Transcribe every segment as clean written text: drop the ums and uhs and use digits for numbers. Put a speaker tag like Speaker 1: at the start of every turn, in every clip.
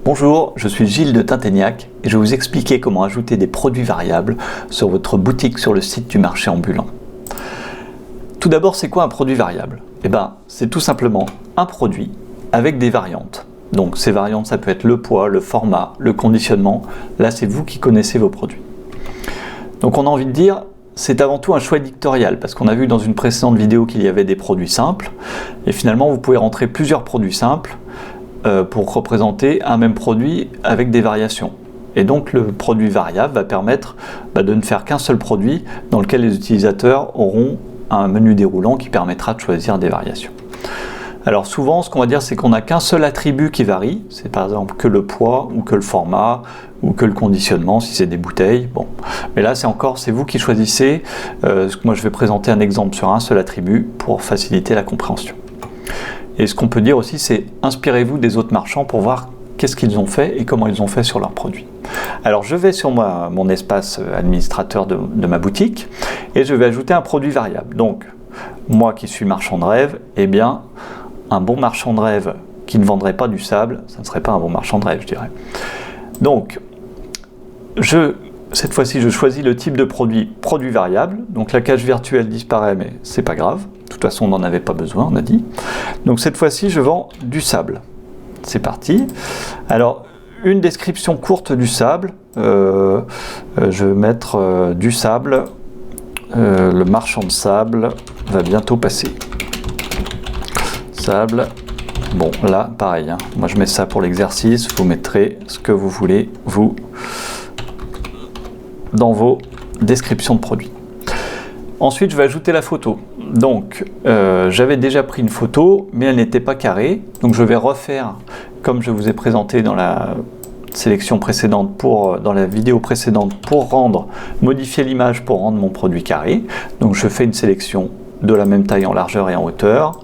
Speaker 1: Bonjour, je suis Gilles de Tinténiac et je vais vous expliquer comment ajouter des produits variables sur votre boutique sur le site du marché ambulant. Tout d'abord, c'est quoi un produit variable? C'est tout simplement un produit avec des variantes. Donc ces variantes, ça peut être le poids, le format, le conditionnement. Là, c'est vous qui connaissez vos produits. Donc on a envie de dire, c'est avant tout un choix éditorial, parce qu'on a vu dans une précédente vidéo qu'il y avait des produits simples, et finalement vous pouvez rentrer plusieurs produits simples pour représenter un même produit avec des variations. Et donc le produit variable va permettre de ne faire qu'un seul produit dans lequel les utilisateurs auront un menu déroulant qui permettra de choisir des variations. Alors souvent, ce qu'on va dire, c'est qu'on n'a qu'un seul attribut qui varie, c'est par exemple que le poids, ou que le format, ou que le conditionnement, si c'est des bouteilles. Bon. Mais là, c'est vous qui choisissez. Moi, je vais présenter un exemple sur un seul attribut pour faciliter la compréhension. Et ce qu'on peut dire aussi, c'est inspirez-vous des autres marchands pour voir qu'est-ce qu'ils ont fait et comment ils ont fait sur leurs produits. Alors je vais sur mon espace administrateur de ma boutique et je vais ajouter un produit variable. Donc, moi qui suis marchand de rêve, un bon marchand de rêve qui ne vendrait pas du sable, ça ne serait pas un bon marchand de rêve, je dirais. Donc, cette fois-ci, je choisis le type de produit variable. Donc la cage virtuelle disparaît, mais c'est pas grave. De toute façon, on n'en avait pas besoin, on a dit. Donc cette fois-ci, je vends du sable. C'est parti. Alors, une description courte du sable. Je vais mettre du sable. Le marchand de sable va bientôt passer. Sable. Bon, là, pareil. Moi, je mets ça pour l'exercice. Vous mettrez ce que vous voulez, vous, dans vos descriptions de produits. Ensuite, je vais ajouter la photo. Donc, j'avais déjà pris une photo, mais elle n'était pas carrée. Donc, je vais refaire, comme je vous ai présenté dans la sélection précédente, dans la vidéo précédente, pour modifier l'image pour rendre mon produit carré. Donc, je fais une sélection de la même taille en largeur et en hauteur.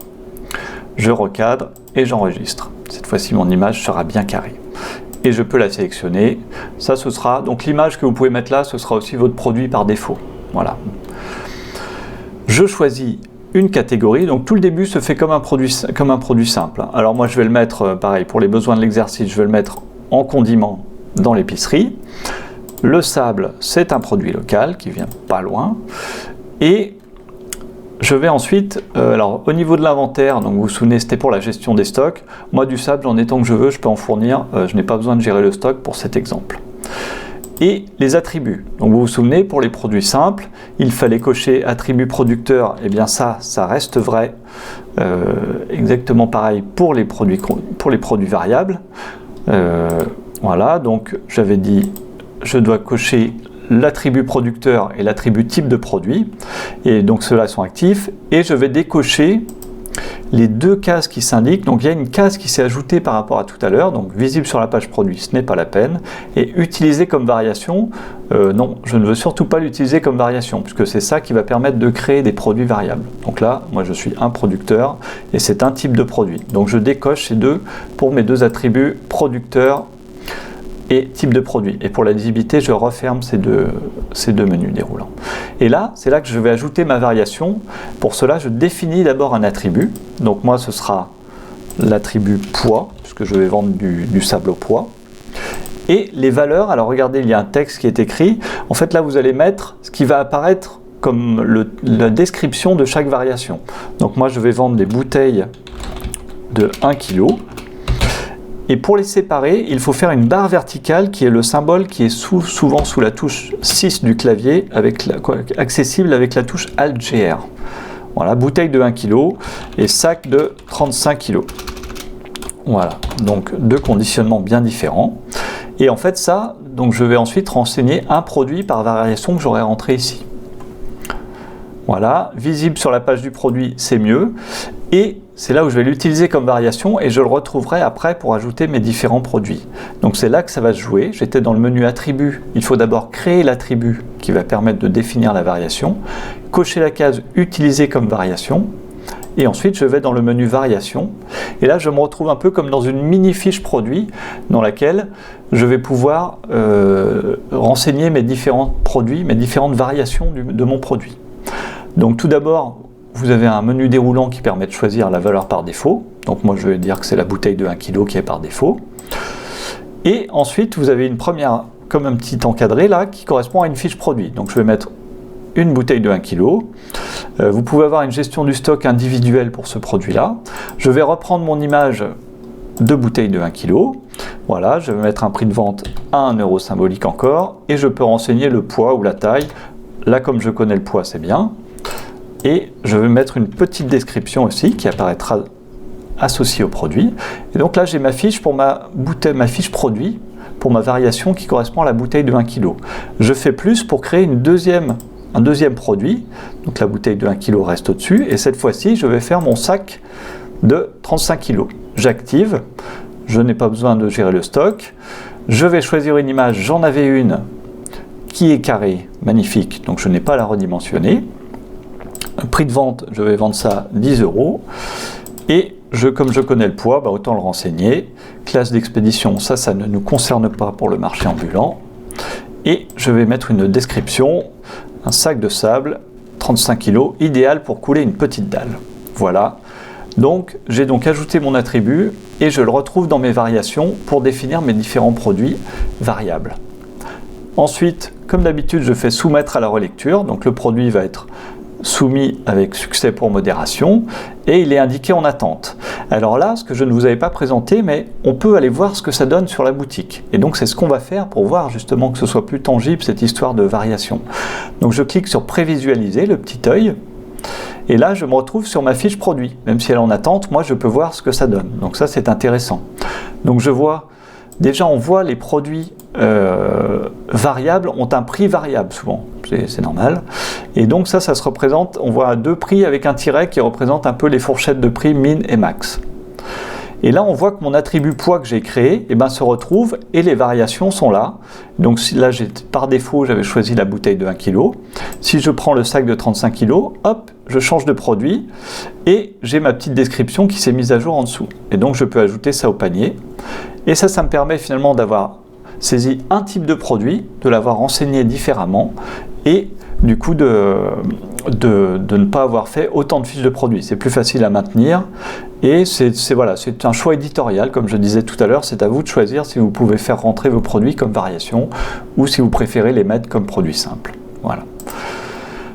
Speaker 1: Je recadre et j'enregistre. Cette fois-ci, mon image sera bien carrée. Et je peux la sélectionner. Ça, ce sera, donc l'image que vous pouvez mettre là, ce sera aussi votre produit par défaut. Voilà. Je choisis une catégorie, donc tout le début se fait comme un produit simple. Alors moi je vais le mettre, pareil, pour les besoins de l'exercice, je vais le mettre en condiment dans l'épicerie. Le sable, c'est un produit local qui vient pas loin. Et je vais ensuite, alors au niveau de l'inventaire, donc vous vous souvenez, c'était pour la gestion des stocks. Moi du sable, en étant que je veux, je peux en fournir, je n'ai pas besoin de gérer le stock pour cet exemple. Et les attributs. Donc vous vous souvenez, pour les produits simples, il fallait cocher attribut producteur. Et bien ça reste vrai. Exactement pareil pour les produits variables. Voilà, donc j'avais dit, je dois cocher l'attribut producteur et l'attribut type de produit. Et donc ceux-là sont actifs. Et je vais décocher les deux cases qui s'indiquent. Donc il y a une case qui s'est ajoutée par rapport à tout à l'heure, donc visible sur la page produit, ce n'est pas la peine. Et utiliser comme variation, non, je ne veux surtout pas l'utiliser comme variation, puisque c'est ça qui va permettre de créer des produits variables. Donc là, moi je suis un producteur et c'est un type de produit. Donc je décoche ces deux pour mes deux attributs producteur et type de produit. Et pour la lisibilité, je referme ces deux menus déroulants. Et là, c'est là que je vais ajouter ma variation. Pour cela, je définis d'abord un attribut. Donc moi, ce sera l'attribut poids, puisque je vais vendre du sable au poids. Et les valeurs, alors regardez, il y a un texte qui est écrit. En fait, là, vous allez mettre ce qui va apparaître comme la description de chaque variation. Donc moi, je vais vendre des bouteilles de 1 kg. Et pour les séparer, il faut faire une barre verticale qui est le symbole qui est souvent sous la touche 6 du clavier, accessible avec la touche Alt-GR. Voilà, bouteille de 1 kg et sac de 35 kg. Voilà, donc deux conditionnements bien différents. Et en fait ça, donc je vais ensuite renseigner un produit par variation que j'aurai rentré ici. Voilà, visible sur la page du produit, c'est mieux. Et c'est là où je vais l'utiliser comme variation et je le retrouverai après pour ajouter mes différents produits. Donc c'est là que ça va se jouer. J'étais dans le menu attribut. Il faut d'abord créer l'attribut qui va permettre de définir la variation, cocher la case utiliser comme variation et ensuite je vais dans le menu variation. Et là je me retrouve un peu comme dans une mini fiche produit dans laquelle je vais pouvoir renseigner mes différents produits, mes différentes variations de mon produit. Donc tout d'abord, vous avez un menu déroulant qui permet de choisir la valeur par défaut. Donc moi je vais dire que c'est la bouteille de 1 kg qui est par défaut. Et ensuite, vous avez une première, comme un petit encadré là, qui correspond à une fiche produit. Donc je vais mettre une bouteille de 1 kg. Vous pouvez avoir une gestion du stock individuelle pour ce produit-là. Je vais reprendre mon image de bouteille de 1 kg. Voilà, je vais mettre un prix de vente à 1 euro symbolique encore. Et je peux renseigner le poids ou la taille. Là, comme je connais le poids, c'est bien. Et je vais mettre une petite description aussi qui apparaîtra associée au produit. Et donc là, j'ai ma fiche pour ma fiche produit pour ma variation qui correspond à la bouteille de 1 kg. Je fais plus pour créer un deuxième produit. Donc la bouteille de 1 kg reste au-dessus. Et cette fois-ci, je vais faire mon sac de 35 kg. J'active. Je n'ai pas besoin de gérer le stock. Je vais choisir une image. J'en avais une qui est carrée, magnifique. Donc je n'ai pas à la redimensionner. Prix de vente, je vais vendre ça 10 euros. Et comme je connais le poids, autant le renseigner. Classe d'expédition, ça ne nous concerne pas pour le marché ambulant. Et je vais mettre une description, un sac de sable, 35 kg, idéal pour couler une petite dalle. Voilà. Donc, j'ai donc ajouté mon attribut et je le retrouve dans mes variations pour définir mes différents produits variables. Ensuite, comme d'habitude, je fais soumettre à la relecture. Donc, le produit va être soumis avec succès pour modération et il est indiqué en attente. Alors là, ce que je ne vous avais pas présenté, mais on peut aller voir ce que ça donne sur la boutique. Et donc c'est ce qu'on va faire pour voir justement que ce soit plus tangible cette histoire de variation. Donc je clique sur prévisualiser, le petit œil, et là je me retrouve sur ma fiche produit. Même si elle est en attente, moi je peux voir ce que ça donne. Donc ça c'est intéressant. Donc je vois, déjà on voit les produits variables ont un prix variable souvent, c'est normal. Et donc ça se représente, on voit deux prix avec un tiret qui représente un peu les fourchettes de prix min et max. Et là on voit que mon attribut poids que j'ai créé se retrouve et les variations sont là. Donc là par défaut j'avais choisi la bouteille de 1 kg. Si je prends le sac de 35 kg, hop, je change de produit et j'ai ma petite description qui s'est mise à jour en dessous. Et donc je peux ajouter ça au panier. Et ça me permet finalement d'avoir saisi un type de produit, de l'avoir renseigné différemment et du coup de ne pas avoir fait autant de fiches de produits. C'est plus facile à maintenir et c'est un choix éditorial, comme je disais tout à l'heure, c'est à vous de choisir si vous pouvez faire rentrer vos produits comme variation ou si vous préférez les mettre comme produits simples. Voilà.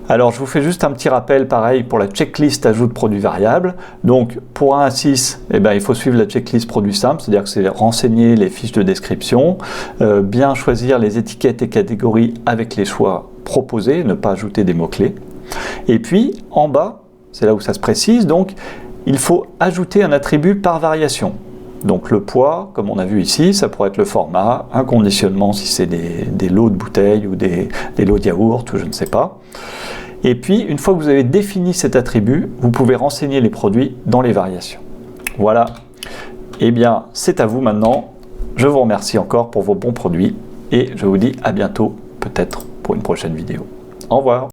Speaker 1: Alors je vous fais juste un petit rappel pareil pour la checklist ajout de produits variables. Donc pour 1 à 6, il faut suivre la checklist produits simples, c'est-à-dire que c'est renseigner les fiches de description, bien choisir les étiquettes et catégories avec les choix proposés, ne pas ajouter des mots-clés. Et puis en bas, c'est là où ça se précise, donc il faut ajouter un attribut par variation. Donc le poids, comme on a vu ici, ça pourrait être le format, un conditionnement si c'est des lots de bouteilles ou des lots de yaourt ou je ne sais pas. Et puis, une fois que vous avez défini cet attribut, vous pouvez renseigner les produits dans les variations. Voilà. Eh bien, c'est à vous maintenant. Je vous remercie encore pour vos bons produits et je vous dis à bientôt, peut-être pour une prochaine vidéo. Au revoir.